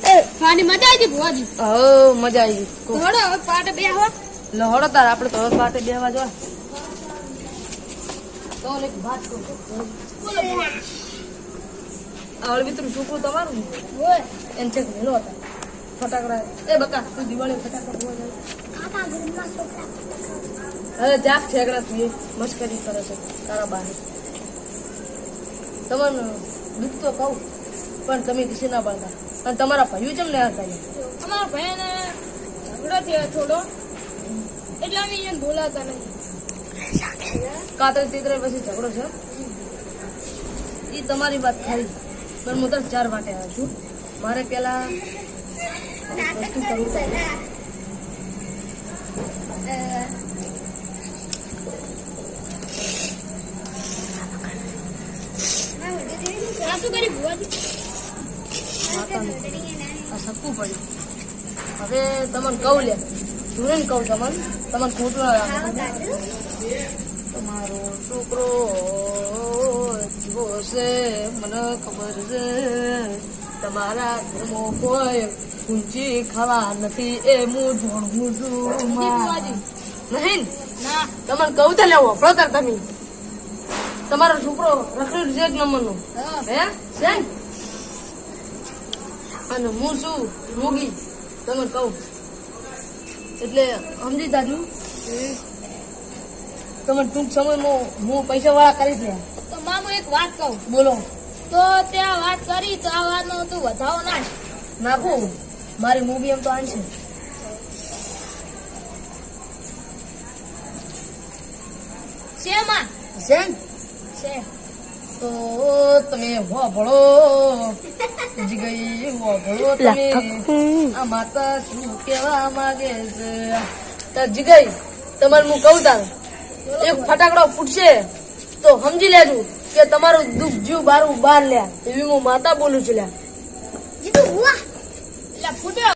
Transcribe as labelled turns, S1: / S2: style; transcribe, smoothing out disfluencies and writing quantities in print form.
S1: એ ખાની મજા આવી ભુવાજી
S2: હો મજા આવી
S1: થોડો હવે પાટે બેહો
S2: લહડો તાર આપણે તો હવે પાટે બેહવા જો તો એક વાત કહું
S1: બોલો
S2: આવળ મિત્ર છોકરું તમારું
S1: ઓય
S2: એમ છે મેલો હતા ફટાકડા એ બકા તું દિવાળી ફટાકડા જોવા જાય
S1: કાકા ગુરુમાં છોકરા
S2: અરે જાક ઠેકડા તું એ મસ્કરી કરે છે તારા બહાર તમને દુઃખ તો કહું પણ તમે કિસી ના પાડતા અને તમારા ભાઈઓ કેમ ને હતા
S1: અમારા ભાઈને ઝઘડો થયો થોડો એટલે અમે એને બોલાતા નહીં
S2: કાતરે તીતરે પછી ઝઘડો છે એ તમારી વાત ખરી પણ હું તો 4 વાટે આવ્યો છું મારે પેલા વસ્તુ કરવું પડે
S1: શું કરી ભુવાજી
S2: આ સપવું પડ્યું હવે તમને કહું લે જોઈને કહું તમને ખોટું ના લાગે તમારો છોકરો જીવો છે મને ખબર છે તમારા ઘરમાં કોઈ ઊંચી ખાવા નથી એ હું જોડું છું નહીં
S1: ના
S2: તમને કહું તો લેવો વપરો તાર તમે તમારો છોકરો રખડેલું છે 1 નંબરનો હે છે ને? અને હું છું મોગી તમને કહું એટલે સમજી દાદુ તમે ટૂંક સમયમાં હું પૈસા વાળા કરી દે
S1: તો મામુ એક વાત કહું
S2: બોલો
S1: તો ત્યાં વાત કરી તો આ વાતનો તું વધાવો ના
S2: નાખું મારી મૂવી એમ તો આન છે
S1: શેમાં
S2: છે ને?
S1: છે
S2: તો તમે વાપરો ગઈ વાપરો તમે આ માતા શું કેવા માંગે છે તાર જીગઈ તમારે હું કહું તાર એક ફટાકડો ફૂટશે તો સમજી લેજો કે તમારું દુઃખ જીવ બારું બાર લે એવી હું માતા બોલું છું લ્યા
S1: જીતું હુઆ એટલે ફૂટ્યો